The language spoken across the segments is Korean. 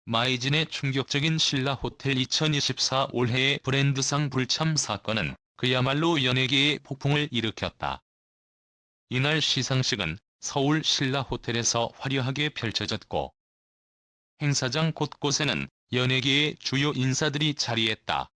마이진의 충격적인 신라호텔 2024 올해의 브랜드상 불참 사건은 그야말로 연예계에 폭풍을 일으켰다. 이날 시상식은 서울 신라호텔에서 화려하게 펼쳐졌고 행사장 곳곳에는 연예계의 주요 인사들이 자리했다.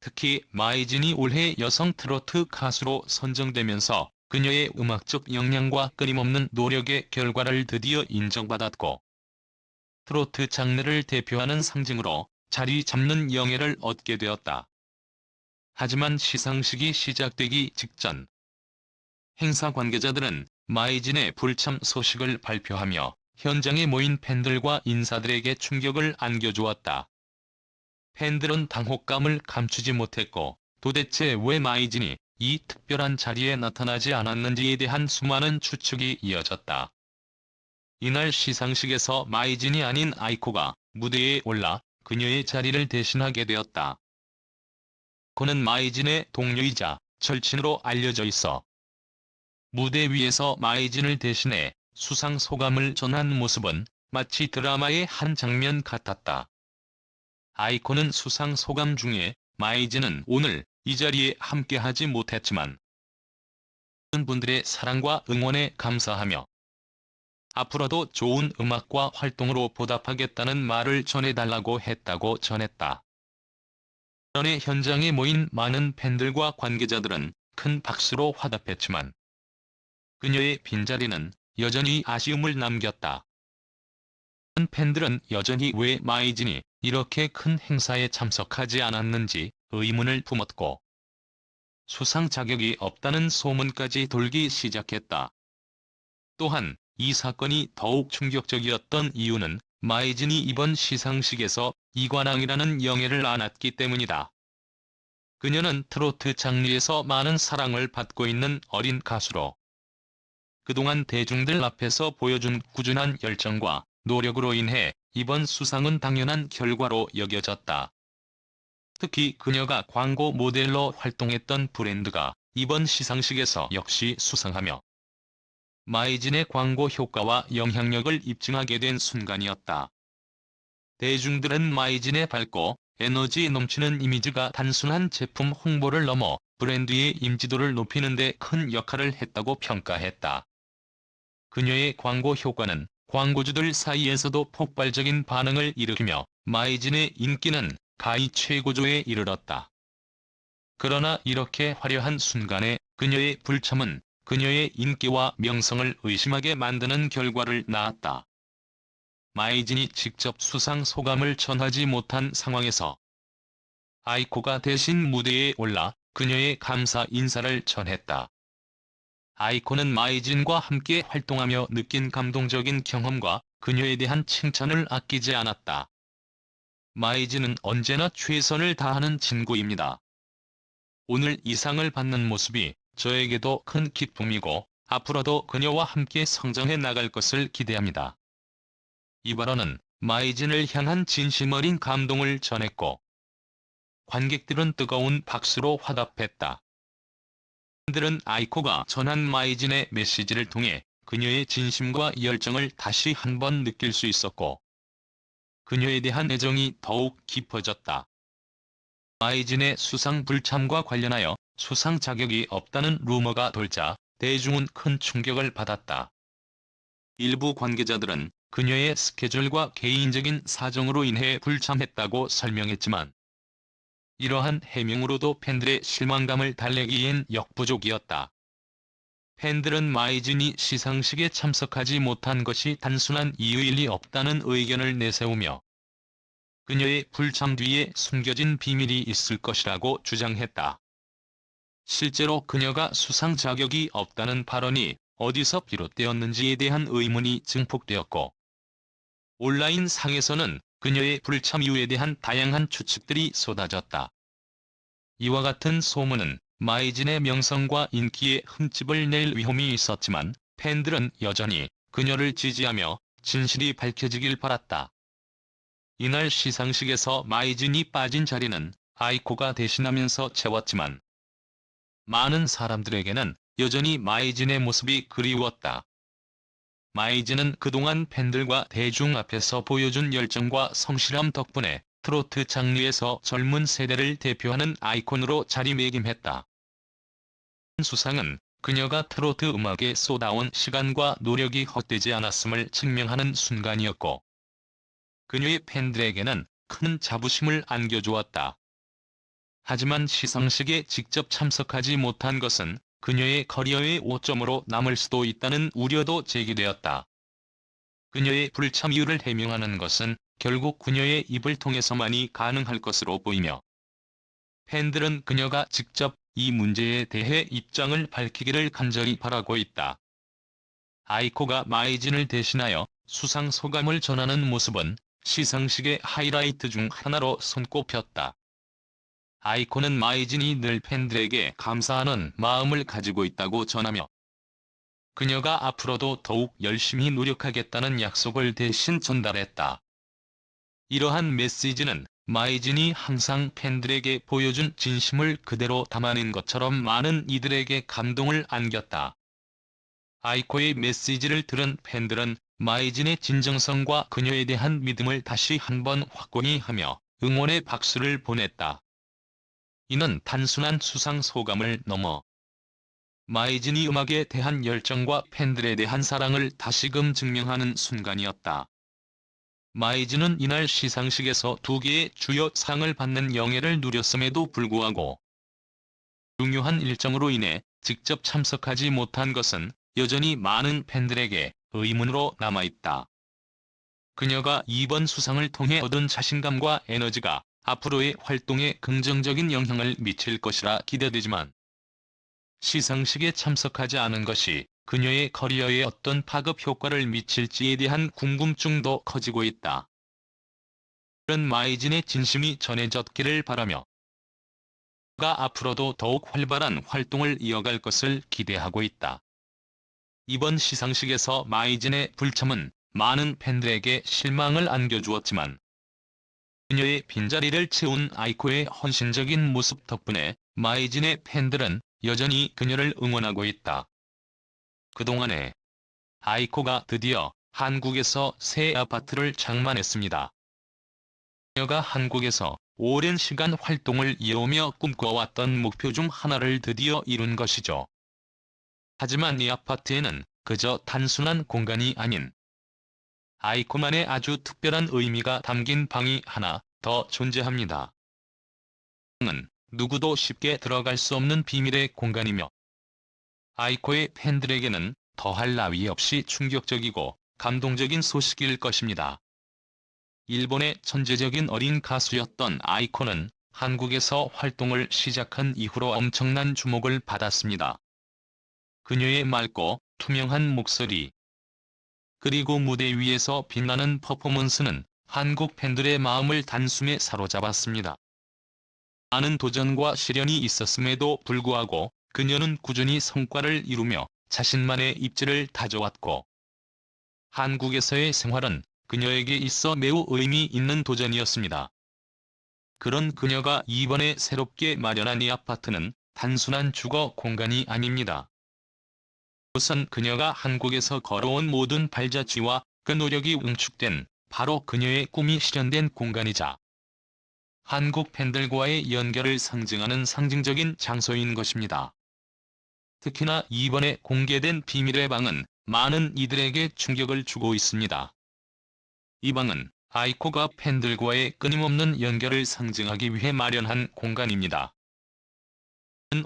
특히 마이진이 올해 여성 트로트 가수로 선정되면서 그녀의 음악적 역량과 끊임없는 노력의 결과를 드디어 인정받았고 트로트 장르를 대표하는 상징으로 자리 잡는 영예를 얻게 되었다. 하지만 시상식이 시작되기 직전 행사 관계자들은 마이진의 불참 소식을 발표하며 현장에 모인 팬들과 인사들에게 충격을 안겨주었다. 팬들은 당혹감을 감추지 못했고 도대체 왜 마이진이 이 특별한 자리에 나타나지 않았는지에 대한 수많은 추측이 이어졌다. 이날 시상식에서 마이진이 아닌 아이코가 무대에 올라 그녀의 자리를 대신하게 되었다. 그는 마이진의 동료이자 절친으로 알려져 있어 무대 위에서 마이진을 대신해 수상 소감을 전한 모습은 마치 드라마의 한 장면 같았다. 아이코는 수상 소감 중에 마이진은 오늘 이 자리에 함께하지 못했지만 많은 분들의 사랑과 응원에 감사하며 앞으로도 좋은 음악과 활동으로 보답하겠다는 말을 전해달라고 했다고 전했다. 그런데 현장에 모인 많은 팬들과 관계자들은 큰 박수로 화답했지만 그녀의 빈자리는 여전히 아쉬움을 남겼다. 팬들은 여전히 왜 마이진이 이렇게 큰 행사에 참석하지 않았는지 의문을 품었고 수상 자격이 없다는 소문까지 돌기 시작했다. 또한 이 사건이 더욱 충격적이었던 이유는 마이진이 이번 시상식에서 이관왕이라는 영예를 안았기 때문이다. 그녀는 트로트 장르에서 많은 사랑을 받고 있는 어린 가수로 그동안 대중들 앞에서 보여준 꾸준한 열정과 노력으로 인해 이번 수상은 당연한 결과로 여겨졌다. 특히 그녀가 광고 모델로 활동했던 브랜드가 이번 시상식에서 역시 수상하며 마이진의 광고 효과와 영향력을 입증하게 된 순간이었다. 대중들은 마이진의 밝고 에너지 넘치는 이미지가 단순한 제품 홍보를 넘어 브랜드의 인지도를 높이는 데 큰 역할을 했다고 평가했다. 그녀의 광고 효과는 광고주들 사이에서도 폭발적인 반응을 일으키며 마이진의 인기는 가히 최고조에 이르렀다. 그러나 이렇게 화려한 순간에 그녀의 불참은 그녀의 인기와 명성을 의심하게 만드는 결과를 낳았다. 마이진이 직접 수상 소감을 전하지 못한 상황에서 아이코가 대신 무대에 올라 그녀의 감사 인사를 전했다. 아이코는 마이진과 함께 활동하며 느낀 감동적인 경험과 그녀에 대한 칭찬을 아끼지 않았다. 마이진은 언제나 최선을 다하는 친구입니다. 오늘 이 상을 받는 모습이 저에게도 큰 기쁨이고 앞으로도 그녀와 함께 성장해 나갈 것을 기대합니다. 이 발언은 마이진을 향한 진심 어린 감동을 전했고 관객들은 뜨거운 박수로 화답했다. 팬들은 아이코가 전한 마이진의 메시지를 통해 그녀의 진심과 열정을 다시 한번 느낄 수 있었고 그녀에 대한 애정이 더욱 깊어졌다. 마이진의 수상 불참과 관련하여 수상 자격이 없다는 루머가 돌자 대중은 큰 충격을 받았다. 일부 관계자들은 그녀의 스케줄과 개인적인 사정으로 인해 불참했다고 설명했지만 이러한 해명으로도 팬들의 실망감을 달래기엔 역부족이었다. 팬들은 마이진이 시상식에 참석하지 못한 것이 단순한 이유일 리 없다는 의견을 내세우며 그녀의 불참 뒤에 숨겨진 비밀이 있을 것이라고 주장했다. 실제로 그녀가 수상 자격이 없다는 발언이 어디서 비롯되었는지에 대한 의문이 증폭되었고 온라인 상에서는 그녀의 불참 이유에 대한 다양한 추측들이 쏟아졌다. 이와 같은 소문은 마이진의 명성과 인기에 흠집을 낼 위험이 있었지만 팬들은 여전히 그녀를 지지하며 진실이 밝혀지길 바랐다. 이날 시상식에서 마이진이 빠진 자리는 아이코가 대신하면서 채웠지만 많은 사람들에게는 여전히 마이진의 모습이 그리웠다. 마이즈는 그동안 팬들과 대중 앞에서 보여준 열정과 성실함 덕분에 트로트 장르에서 젊은 세대를 대표하는 아이콘으로 자리매김했다. 수상은 그녀가 트로트 음악에 쏟아온 시간과 노력이 헛되지 않았음을 증명하는 순간이었고, 그녀의 팬들에게는 큰 자부심을 안겨주었다. 하지만 시상식에 직접 참석하지 못한 것은 그녀의 커리어의 오점으로 남을 수도 있다는 우려도 제기되었다. 그녀의 불참 이유를 해명하는 것은 결국 그녀의 입을 통해서만이 가능할 것으로 보이며, 팬들은 그녀가 직접 이 문제에 대해 입장을 밝히기를 간절히 바라고 있다. 아이코가 마이진을 대신하여 수상 소감을 전하는 모습은 시상식의 하이라이트 중 하나로 손꼽혔다. 아이코는 마이진이 늘 팬들에게 감사하는 마음을 가지고 있다고 전하며, 그녀가 앞으로도 더욱 열심히 노력하겠다는 약속을 대신 전달했다. 이러한 메시지는 마이진이 항상 팬들에게 보여준 진심을 그대로 담아낸 것처럼 많은 이들에게 감동을 안겼다. 아이코의 메시지를 들은 팬들은 마이진의 진정성과 그녀에 대한 믿음을 다시 한번 확고히 하며 응원의 박수를 보냈다. 이는 단순한 수상 소감을 넘어 마이진이 음악에 대한 열정과 팬들에 대한 사랑을 다시금 증명하는 순간이었다. 마이진은 이날 시상식에서 2개의 주요 상을 받는 영예를 누렸음에도 불구하고 중요한 일정으로 인해 직접 참석하지 못한 것은 여전히 많은 팬들에게 의문으로 남아있다. 그녀가 이번 수상을 통해 얻은 자신감과 에너지가 앞으로의 활동에 긍정적인 영향을 미칠 것이라 기대되지만, 시상식에 참석하지 않은 것이 그녀의 커리어에 어떤 파급 효과를 미칠지에 대한 궁금증도 커지고 있다. 이런 마이진의 진심이 전해졌기를 바라며, 그가 앞으로도 더욱 활발한 활동을 이어갈 것을 기대하고 있다. 이번 시상식에서 마이진의 불참은 많은 팬들에게 실망을 안겨주었지만, 그녀의 빈자리를 채운 아이코의 헌신적인 모습 덕분에 마이진의 팬들은 여전히 그녀를 응원하고 있다. 그동안에 아이코가 드디어 한국에서 새 아파트를 장만했습니다. 그녀가 한국에서 오랜 시간 활동을 이어오며 꿈꿔왔던 목표 중 하나를 드디어 이룬 것이죠. 하지만 이 아파트에는 그저 단순한 공간이 아닌 아이코만의 아주 특별한 의미가 담긴 방이 하나 더 존재합니다. 방은 누구도 쉽게 들어갈 수 없는 비밀의 공간이며, 아이코의 팬들에게는 더할 나위 없이 충격적이고 감동적인 소식일 것입니다. 일본의 천재적인 어린 가수였던 아이코는 한국에서 활동을 시작한 이후로 엄청난 주목을 받았습니다. 그녀의 맑고 투명한 목소리, 그리고 무대 위에서 빛나는 퍼포먼스는 한국 팬들의 마음을 단숨에 사로잡았습니다. 많은 도전과 시련이 있었음에도 불구하고 그녀는 꾸준히 성과를 이루며 자신만의 입지를 다져왔고, 한국에서의 생활은 그녀에게 있어 매우 의미 있는 도전이었습니다. 그런 그녀가 이번에 새롭게 마련한 이 아파트는 단순한 주거 공간이 아닙니다. 우선 그녀가 한국에서 걸어온 모든 발자취와 그 노력이 응축된 바로 그녀의 꿈이 실현된 공간이자 한국 팬들과의 연결을 상징하는 상징적인 장소인 것입니다. 특히나 이번에 공개된 비밀의 방은 많은 이들에게 충격을 주고 있습니다. 이 방은 아이코가 팬들과의 끊임없는 연결을 상징하기 위해 마련한 공간입니다.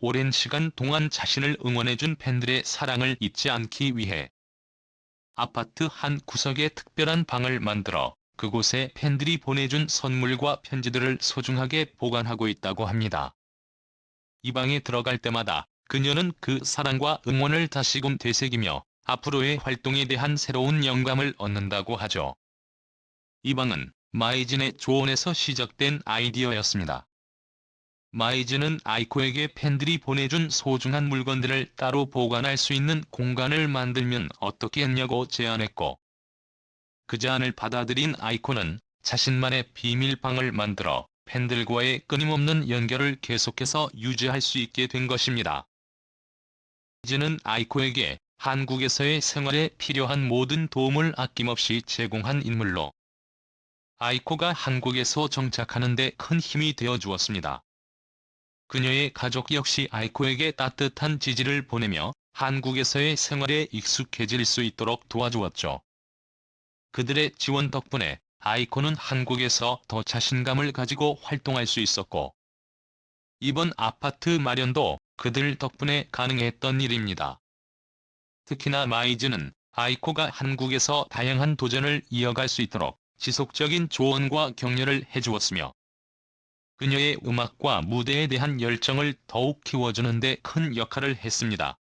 오랜 시간 동안 자신을 응원해준 팬들의 사랑을 잊지 않기 위해 아파트 한 구석에 특별한 방을 만들어 그곳에 팬들이 보내준 선물과 편지들을 소중하게 보관하고 있다고 합니다. 이 방에 들어갈 때마다 그녀는 그 사랑과 응원을 다시금 되새기며 앞으로의 활동에 대한 새로운 영감을 얻는다고 하죠. 이 방은 마이진의 조언에서 시작된 아이디어였습니다. 마이진은 아이코에게 팬들이 보내준 소중한 물건들을 따로 보관할 수 있는 공간을 만들면 어떻겠냐고 제안했고, 그 제안을 받아들인 아이코는 자신만의 비밀방을 만들어 팬들과의 끊임없는 연결을 계속해서 유지할 수 있게 된 것입니다. 마이진은 아이코에게 한국에서의 생활에 필요한 모든 도움을 아낌없이 제공한 인물로 아이코가 한국에서 정착하는 데 큰 힘이 되어 주었습니다. 그녀의 가족 역시 아이코에게 따뜻한 지지를 보내며 한국에서의 생활에 익숙해질 수 있도록 도와주었죠. 그들의 지원 덕분에 아이코는 한국에서 더 자신감을 가지고 활동할 수 있었고, 이번 아파트 마련도 그들 덕분에 가능했던 일입니다. 특히나 마이즈는 아이코가 한국에서 다양한 도전을 이어갈 수 있도록 지속적인 조언과 격려를 해주었으며, 그녀의 음악과 무대에 대한 열정을 더욱 키워주는 데 큰 역할을 했습니다.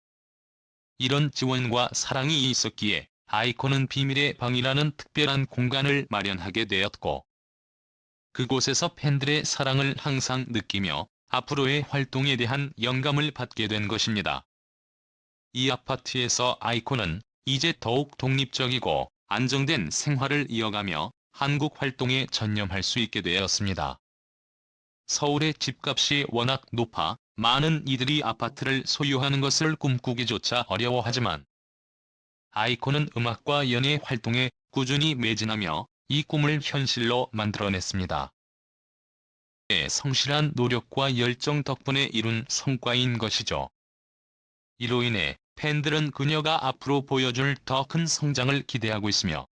이런 지원과 사랑이 있었기에 아이코는 비밀의 방이라는 특별한 공간을 마련하게 되었고, 그곳에서 팬들의 사랑을 항상 느끼며 앞으로의 활동에 대한 영감을 받게 된 것입니다. 이 아파트에서 아이코는 이제 더욱 독립적이고 안정된 생활을 이어가며 한국 활동에 전념할 수 있게 되었습니다. 서울의 집값이 워낙 높아 많은 이들이 아파트를 소유하는 것을 꿈꾸기조차 어려워하지만, 아이코는 음악과 연예 활동에 꾸준히 매진하며 이 꿈을 현실로 만들어냈습니다. 그의 성실한 노력과 열정 덕분에 이룬 성과인 것이죠. 이로 인해 팬들은 그녀가 앞으로 보여줄 더 큰 성장을 기대하고 있으며,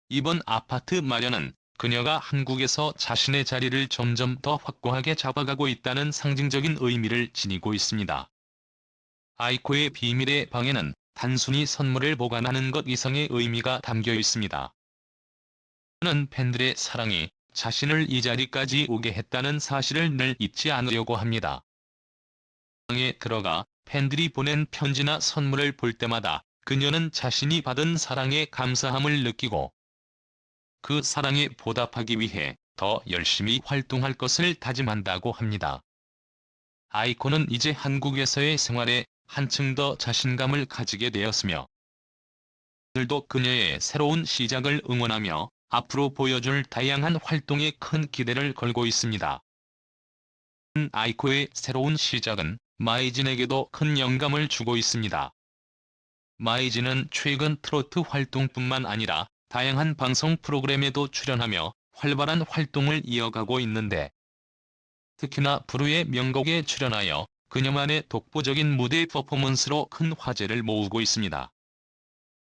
이번 아파트 마련은 그녀가 한국에서 자신의 자리를 점점 더 확고하게 잡아가고 있다는 상징적인 의미를 지니고 있습니다. 아이코의 비밀의 방에는 단순히 선물을 보관하는 것 이상의 의미가 담겨 있습니다. 그는 팬들의 사랑이 자신을 이 자리까지 오게 했다는 사실을 늘 잊지 않으려고 합니다. 방에 들어가 팬들이 보낸 편지나 선물을 볼 때마다 그녀는 자신이 받은 사랑에 감사함을 느끼고, 그 사랑에 보답하기 위해 더 열심히 활동할 것을 다짐한다고 합니다. 아이코는 이제 한국에서의 생활에 한층 더 자신감을 가지게 되었으며, 오늘도 그녀의 새로운 시작을 응원하며 앞으로 보여줄 다양한 활동에 큰 기대를 걸고 있습니다. 아이코의 새로운 시작은 마이진에게도 큰 영감을 주고 있습니다. 마이진은 최근 트로트 활동뿐만 아니라 다양한 방송 프로그램에도 출연하며 활발한 활동을 이어가고 있는데, 특히나 부르의 명곡에 출연하여 그녀만의 독보적인 무대 퍼포먼스로 큰 화제를 모으고 있습니다.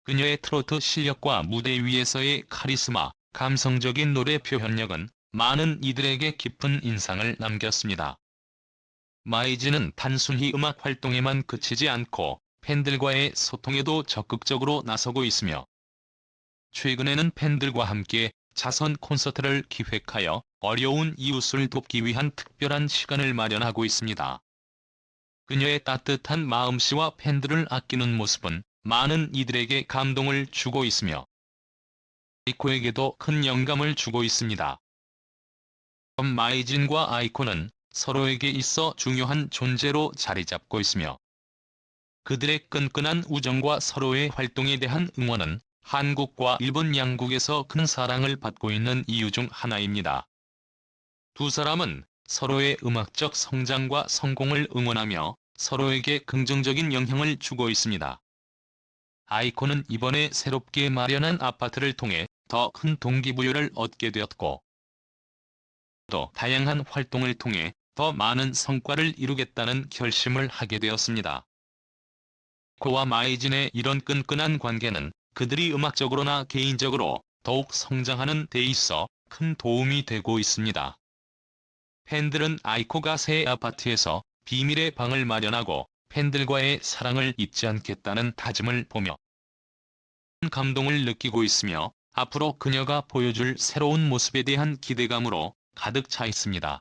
그녀의 트로트 실력과 무대 위에서의 카리스마, 감성적인 노래 표현력은 많은 이들에게 깊은 인상을 남겼습니다. 마이즈는 단순히 음악 활동에만 그치지 않고 팬들과의 소통에도 적극적으로 나서고 있으며, 최근에는 팬들과 함께 자선 콘서트를 기획하여 어려운 이웃을 돕기 위한 특별한 시간을 마련하고 있습니다. 그녀의 따뜻한 마음씨와 팬들을 아끼는 모습은 많은 이들에게 감동을 주고 있으며, 아이코에게도 큰 영감을 주고 있습니다. 마이진과 아이코는 서로에게 있어 중요한 존재로 자리 잡고 있으며, 그들의 끈끈한 우정과 서로의 활동에 대한 응원은 한국과 일본 양국에서 큰 사랑을 받고 있는 이유 중 하나입니다. 두 사람은 서로의 음악적 성장과 성공을 응원하며 서로에게 긍정적인 영향을 주고 있습니다. 아이코는 이번에 새롭게 마련한 아파트를 통해 더 큰 동기부여를 얻게 되었고, 또 다양한 활동을 통해 더 많은 성과를 이루겠다는 결심을 하게 되었습니다. 아이코와 마이진의 이런 끈끈한 관계는 그들이 음악적으로나 개인적으로 더욱 성장하는 데 있어 큰 도움이 되고 있습니다. 팬들은 아이코가 새 아파트에서 비밀의 방을 마련하고 팬들과의 사랑을 잊지 않겠다는 다짐을 보며 큰 감동을 느끼고 있으며, 앞으로 그녀가 보여줄 새로운 모습에 대한 기대감으로 가득 차 있습니다.